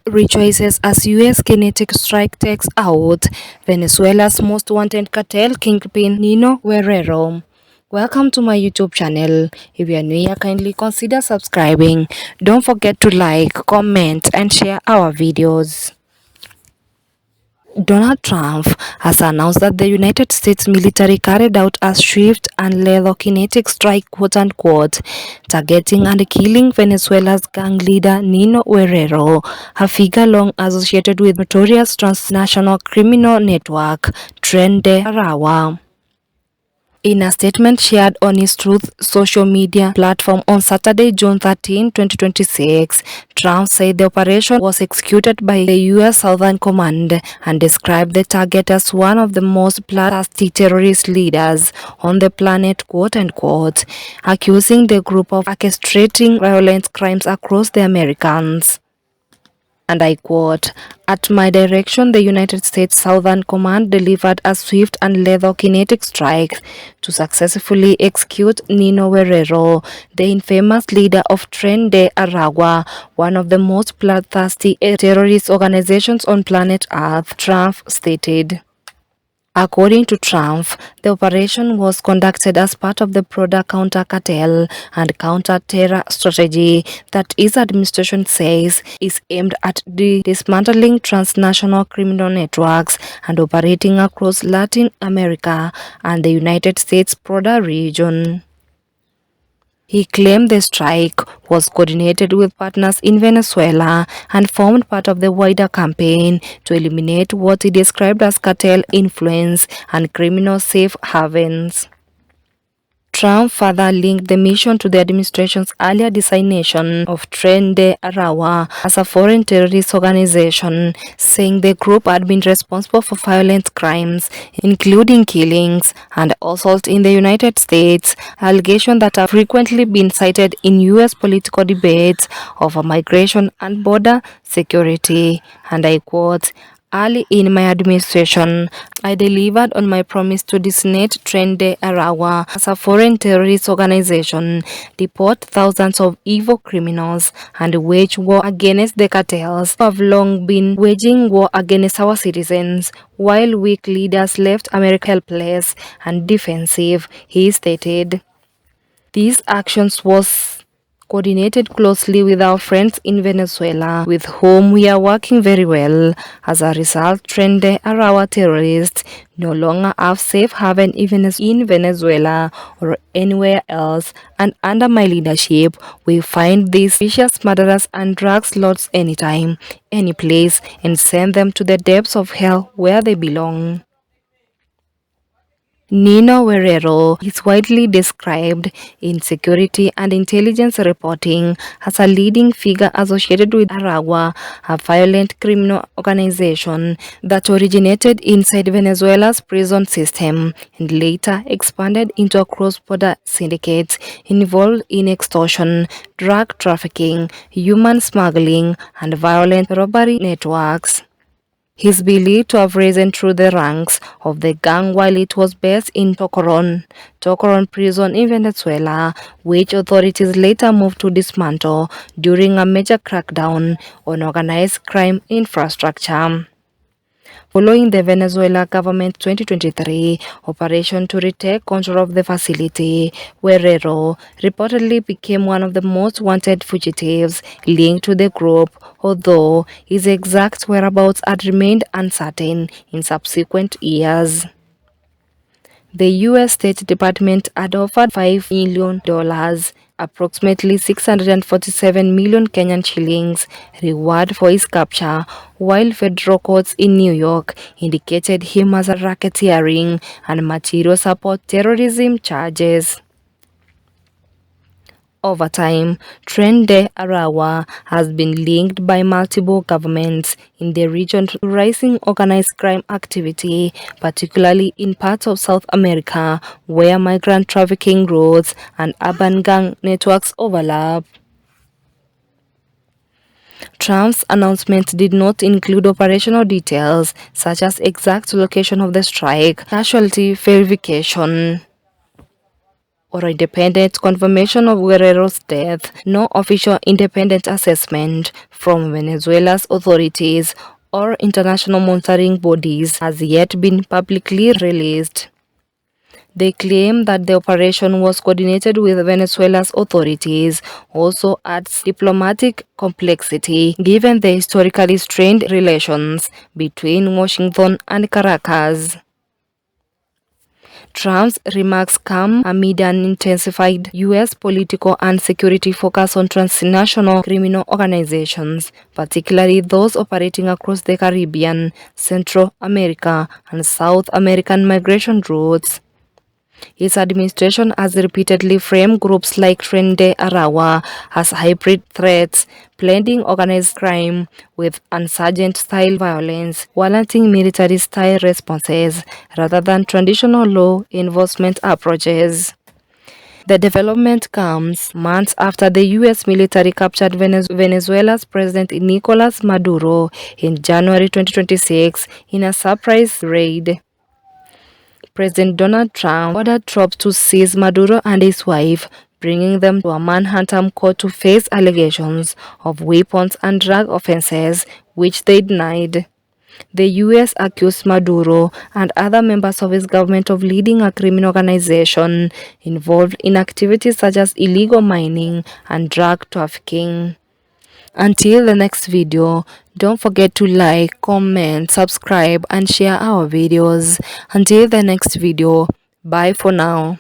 Rejoices as U.S. Kinetic strike takes out Venezuela's most wanted cartel kingpin Nino Guerrero. Welcome to my YouTube channel. If you are new here, kindly consider subscribing. Don't forget to like, comment and share our videos. Donald Trump has announced that the United States military carried out a swift and lethal kinetic strike, quote-unquote, targeting and killing Venezuela's gang leader Nino Guerrero, a figure long associated with notorious transnational criminal network Tren de Aragua. In a statement shared on his Truth social media platform on Saturday, June 13, 2026, Trump said the operation was executed by the U.S. Southern Command and described the target as one of the most bloodthirsty terrorist leaders on the planet, quote-unquote, accusing the group of orchestrating violent crimes across the Americas. And I quote, "At my direction, the United States Southern Command delivered a swift and lethal kinetic strike to successfully execute Nino Guerrero, the infamous leader of Tren de Aragua, one of the most bloodthirsty terrorist organizations on planet Earth," Trump stated. According to Trump, the operation was conducted as part of the broader counter-cartel and counter-terror strategy that his administration says is aimed at dismantling transnational criminal networks and operating across Latin America and the United States broader region. He claimed the strike was coordinated with partners in Venezuela and formed part of the wider campaign to eliminate what he described as cartel influence and criminal safe havens. Trump further linked the mission to the administration's earlier designation of Tren de Aragua as a foreign terrorist organization, saying the group had been responsible for violent crimes, including killings and assault in the United States, allegations that have frequently been cited in U.S. political debates over migration and border security. And I quote, "Early in my administration, I delivered on my promise to designate Tren de Aragua as a foreign terrorist organization, deport thousands of evil criminals, and wage war against the cartels who have long been waging war against our citizens, while weak leaders left America helpless and defensive," he stated. These actions was coordinated closely with our friends in Venezuela, with whom we are working very well. As a result, Tren de Aragua terrorists no longer have safe haven even in Venezuela or anywhere else, and under my leadership, we find these vicious murderers and drug lords anytime, any place, and send them to the depths of hell where they belong. Nino Guerrero is widely described in security and intelligence reporting as a leading figure associated with Aragua, a violent criminal organization that originated inside Venezuela's prison system and later expanded into a cross-border syndicate involved in extortion, drug trafficking, human smuggling, and violent robbery networks. He is believed to have risen through the ranks of the gang while it was based in Tocoron prison in Venezuela, which authorities later moved to dismantle during a major crackdown on organized crime infrastructure. Following the Venezuela government's 2023 operation to retake control of the facility, Guerrero reportedly became one of the most wanted fugitives linked to the group, although his exact whereabouts had remained uncertain in subsequent years. The U.S. State Department had offered $5 million, approximately 647 million Kenyan shillings, reward for his capture, while federal courts in New York indicated him as a racketeering and material support terrorism charges. Over time, Tren de Aragua has been linked by multiple governments in the region to rising organized crime activity, particularly in parts of South America where migrant trafficking routes and urban gang networks overlap. Trump's announcement did not include operational details such as exact location of the strike, casualty verification, or independent confirmation of Guerrero's death. No official independent assessment from Venezuela's authorities or international monitoring bodies has yet been publicly released. They claim that the operation was coordinated with Venezuela's authorities, also adds diplomatic complexity given the historically strained relations between Washington and Caracas. Trump's remarks come amid an intensified U.S. political and security focus on transnational criminal organizations, particularly those operating across the Caribbean, Central America, and South American migration routes. His administration has repeatedly framed groups like Tren de Aragua as hybrid threats, blending organized crime with insurgent-style violence, warranting military-style responses rather than traditional law enforcement approaches. The development comes months after the U.S. military captured Venezuela's President Nicolas Maduro in January 2026 in a surprise raid. President Donald Trump ordered troops to seize Maduro and his wife, bringing them to a Manhattan court to face allegations of weapons and drug offenses, which they denied. The U.S. accused Maduro and other members of his government of leading a criminal organization involved in activities such as illegal mining and drug trafficking. Until the next video, don't forget to like, comment, subscribe and share our videos. Until the next video, bye for now.